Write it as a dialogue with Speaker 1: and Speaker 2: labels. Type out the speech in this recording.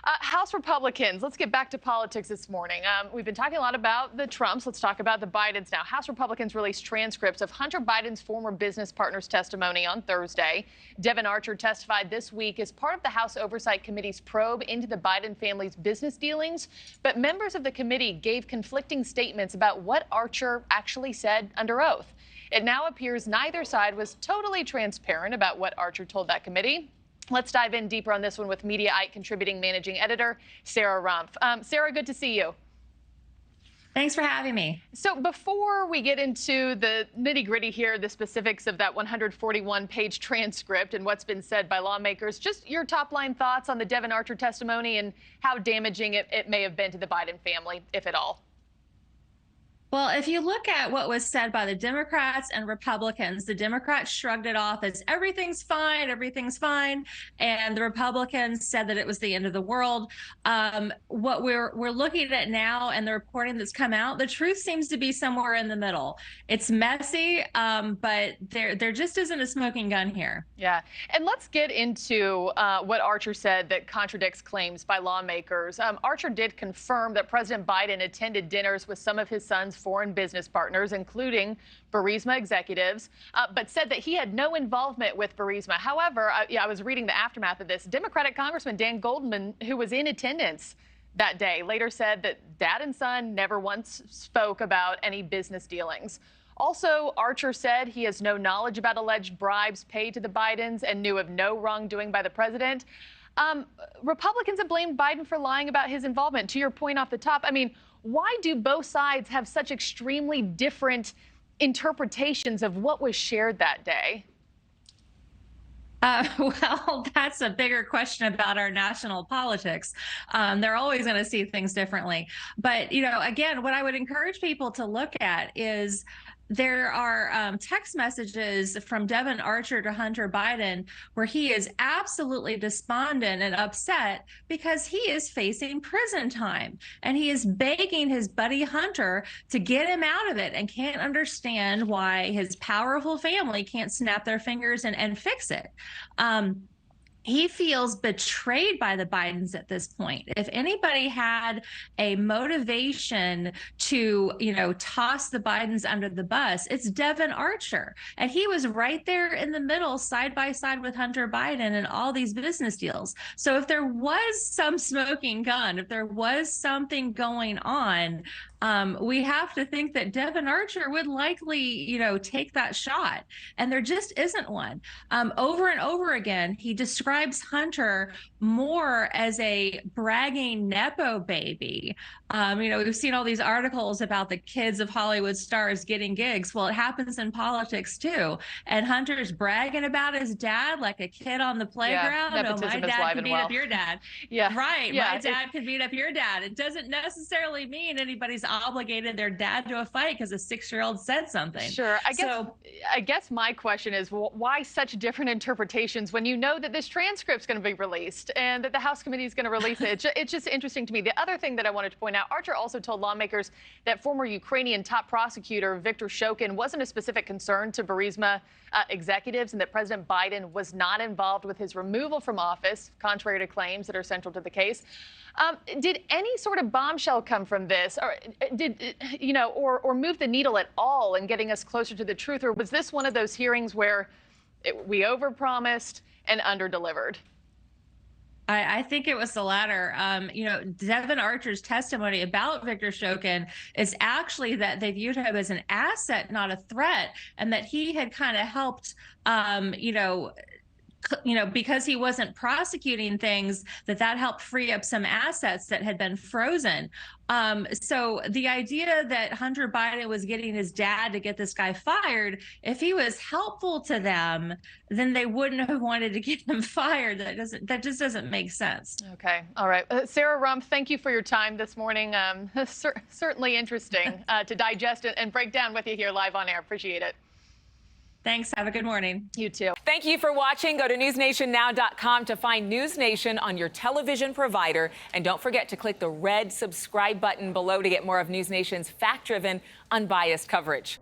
Speaker 1: House Republicans, let's get back to politics this morning. We've been talking a lot about the Trumps. Let's talk about the Bidens now. House Republicans released transcripts of Hunter Biden's former business partner's testimony on Thursday. Devon Archer testified this week as part of the House Oversight Committee's probe into the Biden family's business dealings. But members of the committee gave conflicting statements about what Archer actually said under oath. It now appears neither side was totally transparent about what Archer told that committee. Let's dive in deeper on this one with Mediaite contributing managing editor Sarah Rumpf. Sarah, good to see you.
Speaker 2: Thanks for having me.
Speaker 1: So before we get into the nitty-gritty here, the specifics of that 141-page transcript and what's been said by lawmakers, just your top-line thoughts on the Devon Archer testimony and how damaging it may have been to the Biden family, if at all.
Speaker 2: Well, if you look at what was said by the Democrats and Republicans, the Democrats shrugged it off as everything's fine, and the Republicans said that it was the end of the world. What we're looking at now and the reporting that's come out, the truth seems to be somewhere in the middle. It's messy, but there just isn't a smoking gun here.
Speaker 1: Yeah, and let's get into what Archer said that contradicts claims by lawmakers. Archer did confirm that President Biden attended dinners with some of his son's foreign business partners, including Burisma executives, but said that he had no involvement with Burisma. However, I was reading the aftermath of this. Democratic Congressman Dan Goldman, who was in attendance that day, later said that dad and son never once spoke about any business dealings. Also, Archer said he has no knowledge about alleged bribes paid to the Bidens and knew of no wrongdoing by the president. Republicans have blamed Biden for lying about his involvement. To your point off the top, I mean, why do both sides have such extremely different interpretations of what was shared that day?
Speaker 2: Well, that's a bigger question about our national politics. They're always going to see things differently. But, again, what I would encourage people to look at is there are text messages from Devon Archer to Hunter Biden where he is absolutely despondent and upset because he is facing prison time and he is begging his buddy Hunter to get him out of it and can't understand why his powerful family can't snap their fingers and fix it. He feels betrayed by the Bidens at this point. If anybody had a motivation to, toss the Bidens under the bus, it's Devon Archer. And he was right there in the middle, side by side with Hunter Biden and all these business deals. So if there was some smoking gun, if there was something going on, we have to think that Devon Archer would likely, take that shot. And there just isn't one. Over and over again, he describes Hunter more as a bragging Nepo baby. We've seen all these articles about the kids of Hollywood stars getting gigs. Well, it happens in politics too. And Hunter's bragging about his dad like a kid on the playground.
Speaker 1: Yeah,
Speaker 2: oh, my dad could beat up your dad.
Speaker 1: Yeah.
Speaker 2: Right.
Speaker 1: Yeah.
Speaker 2: My dad could beat up your dad. It doesn't necessarily mean anybody's obligated their dad to a fight because a 6-year-old said something.
Speaker 1: Sure. I guess my question is, why such different interpretations when you know that this transcript's going to be released and that the House committee is going to release it? It's just interesting to me. The other thing that I wanted to point out, Archer also told lawmakers that former Ukrainian top prosecutor Viktor Shokin wasn't a specific concern to Burisma executives and that President Biden was not involved with his removal from office, contrary to claims that are central to the case. Did any sort of bombshell come from this, or or move the needle at all in getting us closer to the truth, or was this one of those hearings where we overpromised and underdelivered?
Speaker 2: I think it was the latter. Devon Archer's testimony about Viktor Shokin is actually that they viewed him as an asset, not a threat, and that he had kind of helped, because he wasn't prosecuting things, that helped free up some assets that had been frozen. So the idea that Hunter Biden was getting his dad to get this guy fired, if he was helpful to them, then they wouldn't have wanted to get him fired. That just doesn't make sense.
Speaker 1: Okay. All right. Sarah Rumpf, thank you for your time this morning. Certainly interesting to digest and break down with you here live on air. Appreciate it.
Speaker 2: Thanks. Have a good morning.
Speaker 1: You too.
Speaker 3: Thank you for watching. Go to newsnationnow.com to find News Nation on your television provider. And don't forget to click the red subscribe button below to get more of News Nation's fact-driven, unbiased coverage.